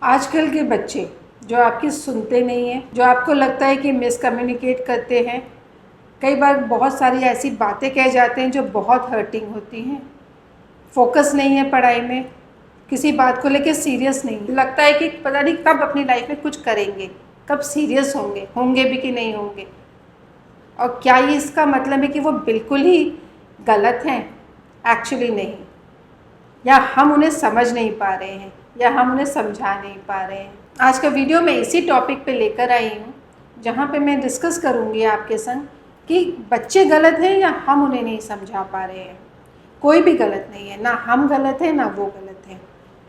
आजकल के बच्चे जो आपकी सुनते नहीं हैं, जो आपको लगता है कि मिसकम्युनिकेट करते हैं, कई बार बहुत सारी ऐसी बातें कह जाते हैं जो बहुत हर्टिंग होती हैं। फोकस नहीं है पढ़ाई में, किसी बात को लेकर सीरियस नहीं, लगता है कि पता नहीं कब अपनी लाइफ में कुछ करेंगे, कब सीरियस होंगे भी कि नहीं होंगे। और क्या ये इसका मतलब है कि वो बिल्कुल ही गलत हैं? एक्चुअली नहीं, या हम उन्हें समझ नहीं पा रहे हैं, या हम उन्हें समझा नहीं पा रहे हैं। आज का वीडियो मैं इसी टॉपिक पे लेकर आई हूँ, जहाँ पे मैं डिस्कस करूँगी आपके संग कि बच्चे गलत हैं या हम उन्हें नहीं समझा पा रहे हैं। कोई भी गलत नहीं है, ना हम गलत हैं ना वो गलत हैं।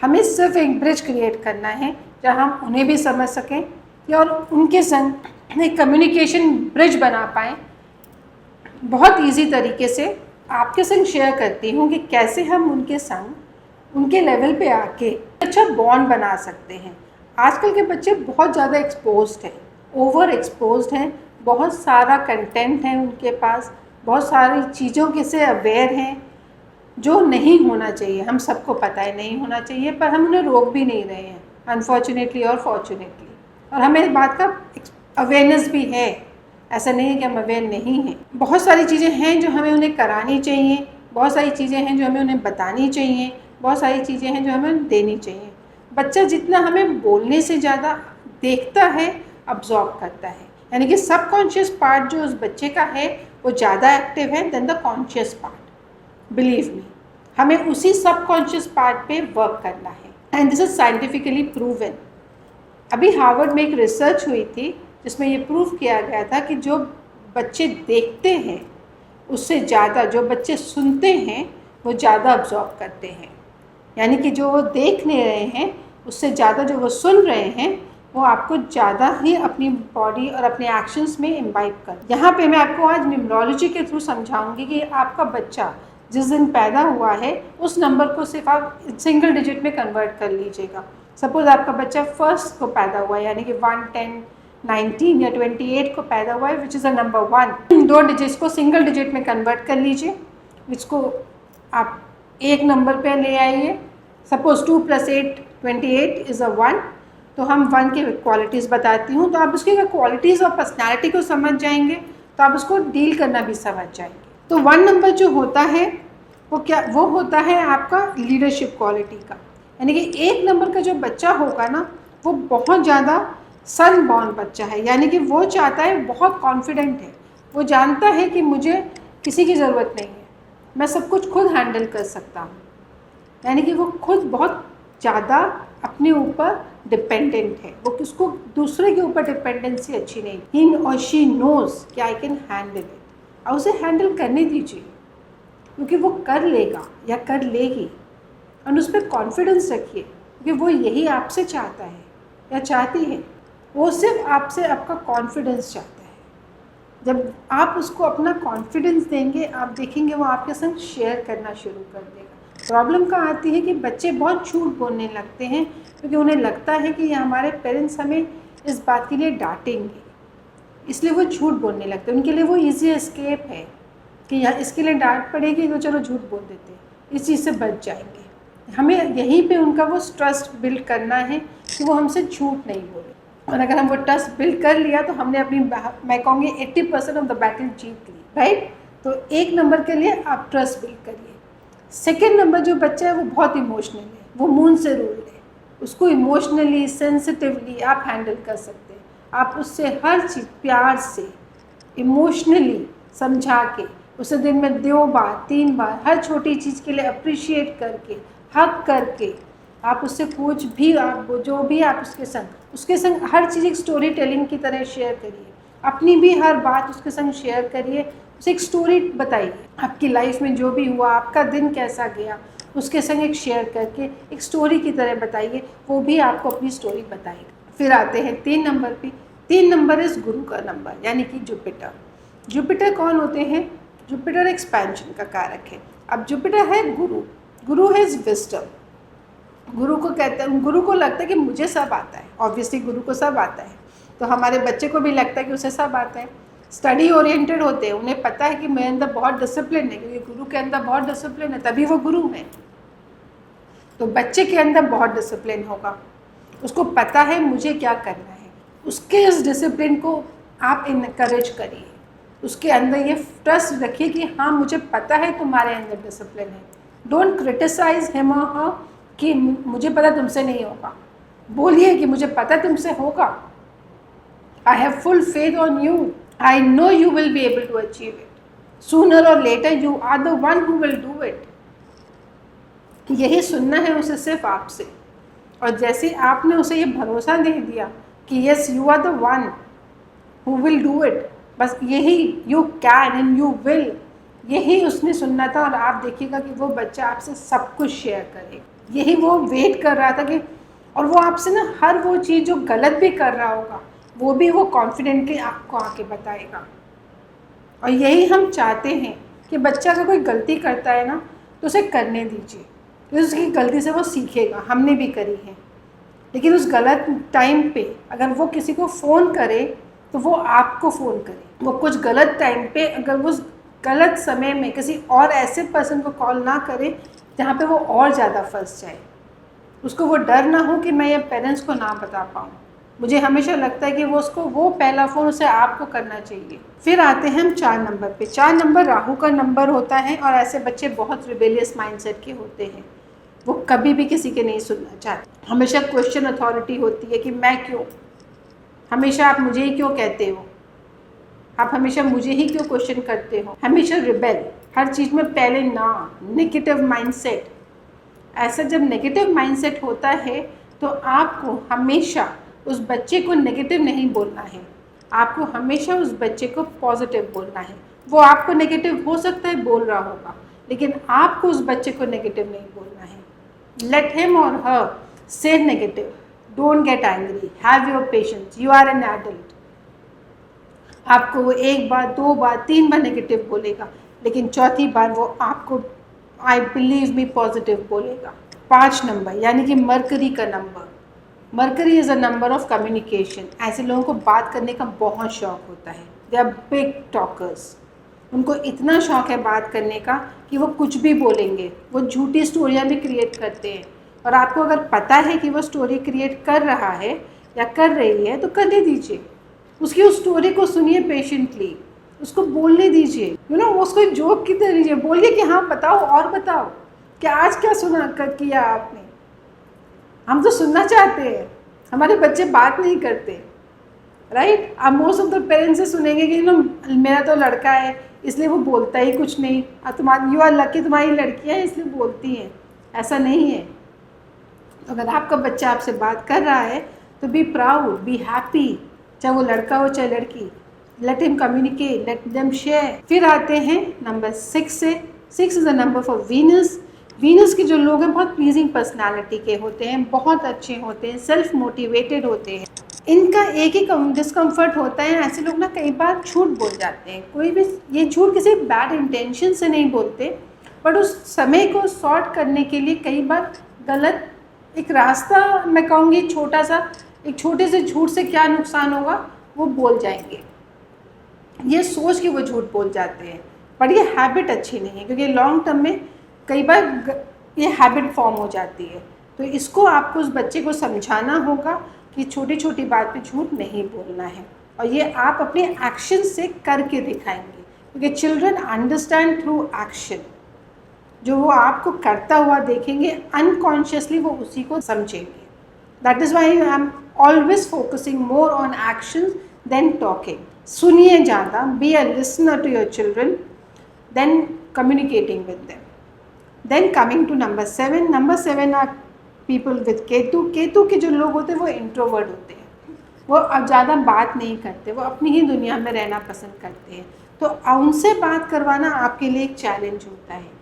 हमें सिर्फ एक ब्रिज क्रिएट करना है जहाँ हम उन्हें भी समझ सकें और उनके संग एक कम्युनिकेशन ब्रिज बना पाएँ। बहुत ईजी तरीके से आपके संग शेयर करती हूँ कि कैसे हम उनके संग उनके लेवल पे आके अच्छा बॉन्ड बना सकते हैं। आजकल के बच्चे बहुत ज़्यादा एक्सपोज्ड हैं, ओवर एक्सपोज्ड हैं, बहुत सारा कंटेंट है उनके पास, बहुत सारी चीज़ों के से अवेयर हैं जो नहीं होना चाहिए। हम सबको पता है नहीं होना चाहिए, पर हम उन्हें रोक भी नहीं रहे हैं, अनफॉर्चुनेटली और फॉर्चुनेटली। और हमें इस बात का अवेयरनेस भी है, ऐसा नहीं है कि हम अवेयर नहीं हैं। बहुत सारी चीज़ें हैं जो हमें उन्हें करानी चाहिए, बहुत सारी चीज़ें हैं जो हमें उन्हें बतानी चाहिए, बहुत सारी चीज़ें हैं जो हमें देनी चाहिए। बच्चा जितना हमें बोलने से ज़्यादा देखता है, अब्जॉर्ब करता है, यानी कि सबकॉन्शियस पार्ट जो उस बच्चे का है वो ज़्यादा एक्टिव है then the conscious part. Believe me, हमें उसी सबकॉन्शियस पार्ट पे वर्क करना है, and this is scientifically proven. अभी हार्वर्ड में एक रिसर्च हुई थी जिसमें ये प्रूव किया गया था कि जो बच्चे देखते हैं उससे ज़्यादा जो बच्चे सुनते हैं वो ज़्यादा अब्जॉर्ब करते हैं। यानी कि जो वो देख नहीं रहे हैं उससे ज़्यादा जो वो सुन रहे हैं वो आपको ज़्यादा ही अपनी बॉडी और अपने एक्शंस में इम्बाइब कर। यहाँ पे मैं आपको आज न्यूमरोलॉजी के थ्रू समझाऊंगी कि आपका बच्चा जिस दिन पैदा हुआ है उस नंबर को सिर्फ आप सिंगल डिजिट में कन्वर्ट कर लीजिएगा। सपोज़ आपका बच्चा फर्स्ट को पैदा हुआ है, यानी कि 1, 10, 19 या 28 को पैदा हुआ है, which is a number 1। 2 digits को सिंगल डिजिट में कन्वर्ट कर लीजिए, जिसको आप एक नंबर पे ले आइए। Suppose 2 + 8 28 is a 1। तो हम 1 की क्वालिटीज़ बताती हूँ, तो आप उसकी क्वालिटीज़ और पर्सनैलिटी को समझ जाएंगे तो आप उसको डील करना भी समझ जाएंगे। तो 1 नंबर जो होता है वो होता है आपका लीडरशिप क्वालिटी का। यानी कि 1 नंबर का जो बच्चा होगा ना वो बहुत ज़्यादा सन बॉर्न बच्चा है, यानी कि वो चाहता है, बहुत कॉन्फिडेंट है, वो जानता है कि मुझे किसी की ज़रूरत नहीं है, मैं सब कुछ खुद हैंडल कर सकता हूँ। यानी कि वो खुद बहुत ज़्यादा अपने ऊपर डिपेंडेंट है, वो उसको दूसरे के ऊपर डिपेंडेंसी अच्छी नहीं। ही और शी नोज़ कि आई कैन हैंडल इट, और उसे हैंडल करने दीजिए क्योंकि वो कर लेगा या कर लेगी, और उस पर कॉन्फिडेंस रखिए क्योंकि वो यही आपसे चाहता है या चाहती है। वो सिर्फ आपसे आपका कॉन्फिडेंस चाहता है। जब आप उसको अपना कॉन्फिडेंस देंगे, आप देखेंगे वो आपके संग शेयर करना शुरू कर देगा। प्रॉब्लम कहाँ आती है कि बच्चे बहुत झूठ बोलने लगते हैं क्योंकि उन्हें लगता है कि हमारे पेरेंट्स हमें इस बात के लिए डांटेंगे, इसलिए वो झूठ बोलने लगते हैं। उनके लिए वो ईजी एस्केप है कि यार इसके लिए डांट पड़ेगी तो चलो झूठ बोल देते हैं, इस चीज़ से बच जाएंगे। हमें यहीं पे उनका वो ट्रस्ट बिल्ड करना है कि वो हमसे झूठ नहीं बोले, और अगर हम वो ट्रस्ट बिल्ड कर लिया तो हमने अपनी, मैं कहूँगी 80% ऑफ द बैटल जीत ली, राइट। तो 1 नंबर के लिए आप ट्रस्ट बिल्ड करिए। सेकेंड नंबर जो बच्चा है वो बहुत इमोशनल है, वो मून से रूल्ड है, उसको इमोशनली सेंसिटिवली आप हैंडल कर सकते हैं। आप उससे हर चीज़ प्यार से इमोशनली समझा के उसे दिन में 2 बार 3 बार हर छोटी चीज़ के लिए अप्रिशिएट करके, हक करके, आप उससे कुछ भी, आप जो भी आप उसके संग हर चीज़ एक स्टोरी टेलिंग की तरह शेयर करिए। अपनी भी हर बात उसके संग शेयर करिए, उसे एक स्टोरी बताइए, आपकी लाइफ में जो भी हुआ, आपका दिन कैसा गया, उसके संग एक शेयर करके एक स्टोरी की तरह बताइए, वो भी आपको अपनी स्टोरी बताएगा। फिर आते हैं 3 नंबर पे। 3 नंबर इज़ गुरु का नंबर, यानी कि जुपिटर। जुपिटर कौन होते हैं? जुपिटर एक्सपेंशन का कारक है। अब जुपिटर है गुरु है विजडम। गुरु को कहते हैं, गुरु को लगता है कि मुझे सब आता है, ऑब्वियसली गुरु को सब आता है, तो हमारे बच्चे को भी लगता है कि उसे सब आता है। स्टडी ओरिएंटेड होते हैं, उन्हें पता है कि मेरे अंदर बहुत डिसिप्लिन है, क्योंकि गुरु के अंदर बहुत डिसिप्लिन है, तभी वो गुरु हैं। तो बच्चे के अंदर बहुत डिसिप्लिन होगा, उसको पता है मुझे क्या करना है, उसके इस डिसिप्लिन को आप इनकरेज करिए, उसके अंदर ये ट्रस्ट रखिए कि हाँ मुझे पता है तुम्हारे अंदर डिसिप्लिन है। डोंट क्रिटिसाइज हिम और हर कि मुझे पता तुमसे नहीं होगा, बोलिए कि मुझे पता तुमसे होगा। I have full faith on you, I know you will be able to achieve it, sooner or later you are the one who will do it. यही सुनना है उसे सिर्फ आपसे, और जैसे आपने उसे ये भरोसा दे दिया कि yes you are the one who will do it, बस यही you can and you will, यही उसने सुनना था। और आप देखिएगा कि वो बच्चा आपसे सब कुछ शेयर करे, यही वो वेट कर रहा था कि, और वो आपसे ना हर वो चीज़ जो गलत भी कर रहा होगा वो भी वो कॉन्फिडेंटली आपको आके बताएगा। और यही हम चाहते हैं कि बच्चा अगर कोई गलती करता है ना तो उसे करने दीजिए, तो उसकी गलती से वो सीखेगा, हमने भी करी है। लेकिन उस गलत टाइम पे अगर वो किसी को फ़ोन करे तो वो आपको फ़ोन करे, वो कुछ गलत टाइम पे अगर वो गलत समय में किसी और ऐसे पर्सन को कॉल ना करे जहाँ पे वो और ज़्यादा फंस जाए, उसको वो डर ना हो कि मैं ये पेरेंट्स को ना बता पाऊँ। मुझे हमेशा लगता है कि वो पहला फ़ोन उसे आपको करना चाहिए। फिर आते हैं हम 4 नंबर पे। 4 नंबर राहु का नंबर होता है और ऐसे बच्चे बहुत रिबेलियस माइंडसेट के होते हैं, वो कभी भी किसी के नहीं सुनना चाहते, हमेशा क्वेश्चन अथॉरिटी होती है कि मैं क्यों, हमेशा आप मुझे ही क्यों कहते हो, आप हमेशा मुझे ही क्यों क्वेश्चन करते हो, हमेशा रिबेल, हर चीज़ में पहले ना, नेगेटिव माइंडसेट। ऐसा जब नेगेटिव माइंडसेट होता है तो आपको हमेशा उस बच्चे को नेगेटिव नहीं बोलना है, आपको हमेशा उस बच्चे को पॉजिटिव बोलना है। वो आपको नेगेटिव हो सकता है बोल रहा होगा, लेकिन आपको उस बच्चे को नेगेटिव नहीं बोलना है। लेट हिम और हर से negative, don't get angry, have your patience, you are an adult. आपको वो 1 बार 2 बार 3 बार नेगेटिव बोलेगा, लेकिन चौथी बार वो आपको आई बिलीव मी पॉजिटिव बोलेगा। 5 नंबर यानी कि मरकरी का number. Mercury is a number of communication. ऐसे लोगों को बात करने का बहुत शौक होता है, दे आर बिग टॉकर्स। उनको इतना शौक है बात करने का कि वो कुछ भी बोलेंगे, वो झूठी स्टोरियाँ भी क्रिएट करते हैं। और आपको अगर पता है कि वो स्टोरी क्रिएट कर रहा है या कर रही है तो करने दीजिए, उसकी उस स्टोरी को सुनिए पेशेंटली, उसको बोलने दीजिए, उसको जोक की तरह लीजिए, बोलिए कि हाँ बताओ और बताओ कि आज क्या किया आपने। हम तो सुनना चाहते हैं, हमारे बच्चे बात नहीं करते, राइट। अब मोस्ट ऑफ द पेरेंट्स से सुनेंगे कि मेरा तो लड़का है इसलिए वो बोलता ही कुछ नहीं, तुम्हारी यू आर लकी, तुम्हारी लड़कियाँ हैं इसलिए बोलती हैं। ऐसा नहीं है। तो अगर आपका बच्चा आपसे बात कर रहा है तो बी प्राउड, बी हैप्पी, चाहे वो लड़का हो चाहे लड़की। Let him communicate, let them share. फिर आते हैं नंबर 6 से। 6 is a number for Venus. Venus के जो लोग हैं बहुत प्लीजिंग पर्सनालिटी के होते हैं, बहुत अच्छे होते हैं, सेल्फ मोटिवेटेड होते हैं। इनका एक ही डिस्कम्फर्ट होता है, ऐसे लोग ना कई बार झूठ बोल जाते हैं। कोई भी ये झूठ किसी बैड इंटेंशन से नहीं बोलते, बट उस समय को सॉर्ट करने के लिए कई बार गलत एक रास्ता, मैं कहूँगी छोटा सा, एक छोटे से झूठ से क्या नुकसान होगा वो बोल जाएंगे, ये सोच के वो झूठ बोल जाते हैं। पर ये हैबिट अच्छी नहीं है, क्योंकि लॉन्ग टर्म में कई बार ये हैबिट फॉर्म हो जाती है। तो इसको आपको उस बच्चे को समझाना होगा कि छोटी छोटी बात पे झूठ नहीं बोलना है, और ये आप अपने एक्शन से करके दिखाएंगे, क्योंकि चिल्ड्रन अंडरस्टैंड थ्रू एक्शन। जो वो आपको करता हुआ देखेंगे अनकॉन्शियसली वो उसी को समझेंगे। That is why I am always focusing more on action then talking. सुनिए ज़्यादा, be a listener to your children then communicating with them. Then coming to number 7। Number 7 are people with Ketu. Ketu के जो लोग होते हैं वो इंट्रोवर्ट होते हैं, वो अब ज़्यादा बात नहीं करते, वो अपनी ही दुनिया में रहना पसंद करते हैं। तो उनसे बात करवाना आपके लिए एक चैलेंज होता है।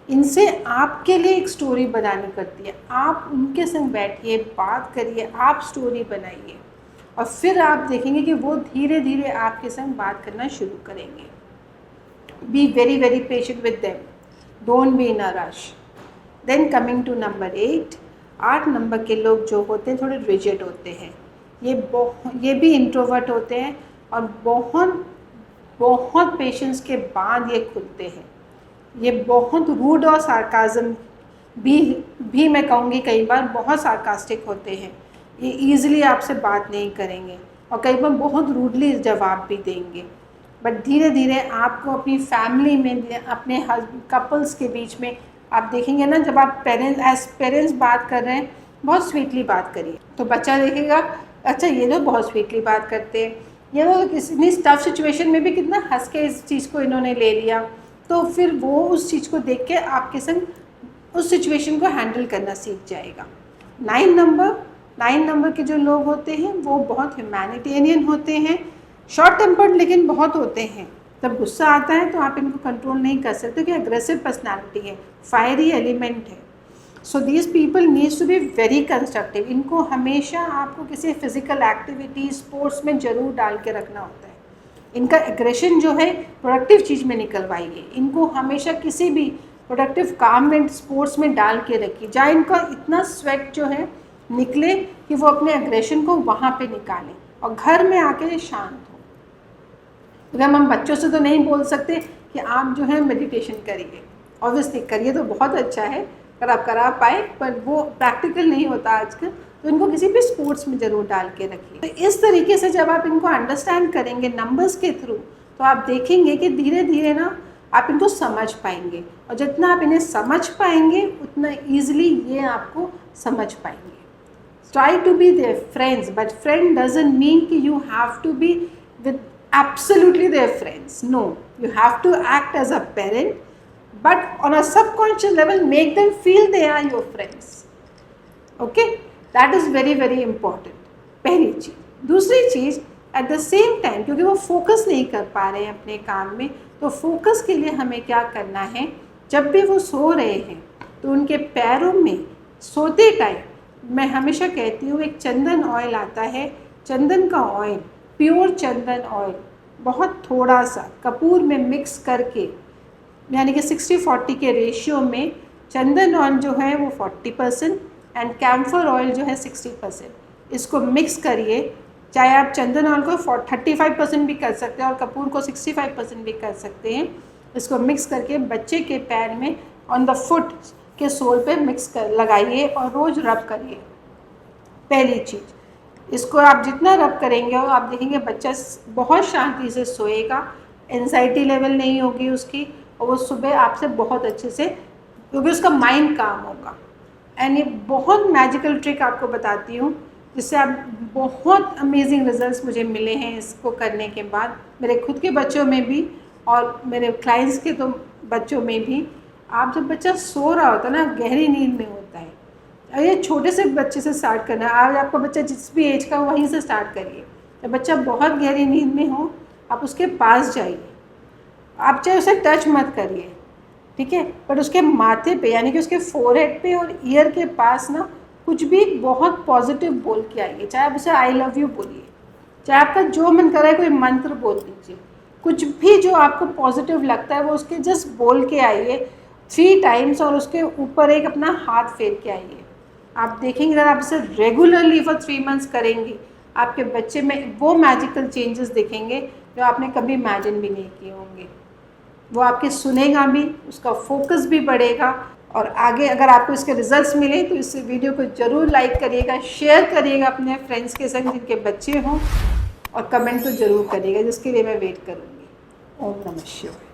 इनसे आपके लिए एक स्टोरी बनानी पड़ती है। आप उनके संग बैठिए, बात करिए, आप स्टोरी बनाइए, और फिर आप देखेंगे कि वो धीरे धीरे आपके संग बात करना शुरू करेंगे। Be very very patient with them, don't be in a rush. Then coming to number 8। 8 number के लोग जो होते हैं थोड़े रिजिड होते हैं। ये भी इंट्रोवर्ट होते हैं और बहुत बहुत पेशेंस के बाद ये खुलते हैं। ये बहुत रूड और सार्काज़म भी मैं कहूँगी कई बार बहुत सार्कास्टिक होते हैं। ये ईज़िली आपसे बात नहीं करेंगे और कई बार बहुत रूडली जवाब भी देंगे। बट धीरे धीरे आपको अपनी फैमिली में, अपने कपल्स के बीच में आप देखेंगे ना, जब आप पेरेंट्स बात कर रहे हैं, बहुत स्वीटली बात करिए तो बच्चा देखेगा अच्छा ये तो बहुत स्वीटली बात करते हैं, ये तो किसी टफ सिचुएशन में भी कितना हंस के इस चीज़ को इन्होंने ले लिया, तो फिर वो उस चीज़ को देख के आपके संग उस सिचुएशन को हैंडल करना सीख जाएगा। 9 नंबर के जो लोग होते हैं वो बहुत ह्यूमैनिटेरियन होते हैं, शॉर्ट टेम्पर्ड लेकिन बहुत होते हैं। जब गुस्सा आता है तो आप इनको कंट्रोल नहीं कर सकते कि अग्रेसिव पर्सनालिटी है, फायरी एलिमेंट है। So these people needs to be very constructive. इनको हमेशा आपको किसी फिजिकल एक्टिविटी, स्पोर्ट्स में ज़रूर डाल के रखना होता है। इनका एग्रेशन जो है प्रोडक्टिव चीज़ में निकलवाइए। इनको हमेशा किसी भी प्रोडक्टिव काम में, स्पोर्ट्स में डाल के रखिए, जहाँ इनका इतना स्वेट जो है निकले कि वो अपने एग्रेशन को वहाँ पे निकालें और घर में आके शांत हो। अगर हम बच्चों से तो नहीं बोल सकते कि आप जो है मेडिटेशन करिए, ऑब्वियसली करिए तो बहुत अच्छा है अगर आप करा पाए, पर वो प्रैक्टिकल नहीं होता आजकल, तो इनको किसी भी स्पोर्ट्स में ज़रूर डाल के रखिए। तो इस तरीके से जब आप इनको अंडरस्टैंड करेंगे नंबर्स के थ्रू, तो आप देखेंगे कि धीरे धीरे ना आप इनको समझ पाएंगे, और जितना आप इन्हें समझ पाएंगे उतना ईजिली ये आपको समझ पाएंगे। Try to be their friends, but friend doesn't mean कि you have to be with absolutely their friends. No, you have to act as a parent, but on a subconscious level make them feel they are your friends. Okay, that is very very important. पहली चीज़। दूसरी चीज़, at the same time, क्योंकि वो focus नहीं कर पा रहे हैं अपने काम में, तो फोकस के लिए हमें क्या करना है, जब भी वो सो रहे हैं तो उनके पैरों में सोते टाइम मैं हमेशा कहती हूँ एक चंदन ऑयल आता है, चंदन का ऑयल, प्योर चंदन ऑयल, बहुत थोड़ा सा कपूर में मिक्स करके, यानी कि 60-40 के रेशियो में चंदन ऑयल जो है वो 40% एंड कैम्फर ऑयल जो है 60%, इसको मिक्स करिए। चाहे आप चंदन ऑयल को 35% भी कर सकते हैं और कपूर को 65% भी कर सकते हैं। इसको मिक्स करके बच्चे के पैर में ऑन द फुट के सोल पे मिक्स कर लगाइए और रोज़ रब करिए। पहली चीज़, इसको आप जितना रब करेंगे और आप देखेंगे बच्चा बहुत शांति से सोएगा, एंजाइटी लेवल नहीं होगी उसकी, और वो सुबह आपसे बहुत अच्छे से, क्योंकि उसका माइंड काम होगा। एंड ये बहुत मैजिकल ट्रिक आपको बताती हूँ जिससे आप बहुत अमेजिंग रिजल्ट्स मुझे मिले हैं इसको करने के बाद, मेरे खुद के बच्चों में भी और मेरे क्लाइंट्स के तो बच्चों में भी। आप जब बच्चा सो रहा होता है ना, गहरी नींद में होता है, और ये छोटे से बच्चे से स्टार्ट करना है। आज आपका बच्चा जिस भी एज का हो वहीं से स्टार्ट करिए। जब बच्चा बहुत गहरी नींद में हो आप उसके पास जाइए, आप चाहे उसे टच मत करिए, ठीक है, पर उसके माथे पे यानी कि उसके फोरहेड पे और ईयर के पास ना कुछ भी बहुत पॉजिटिव बोल के आइए। चाहे आप उसे आई लव यू बोलिए, चाहे आपका जो मन कर रहा है कोई मंत्र बोल दीजिए, कुछ भी जो आपको पॉजिटिव लगता है वो उसके जस्ट बोल के आइए 3 टाइम्स, और उसके ऊपर एक अपना हाथ फेर के आइए। आप देखेंगे अगर आप इसे रेगुलरली फॉर 3 मंथ्स करेंगी, आपके बच्चे में वो मैजिकल चेंजेस दिखेंगे जो आपने कभी इमेजिन भी नहीं किए होंगे। वो आपके सुनेगा भी, उसका फोकस भी बढ़ेगा, और आगे अगर आपको इसके रिजल्ट्स मिले तो इस वीडियो को ज़रूर लाइक करिएगा, शेयर करिएगा अपने फ्रेंड्स के संग जिनके बच्चे हों, और कमेंट तो ज़रूर करिएगा, जिसके लिए मैं वेट करूँगी। ओम नमः शिवाय।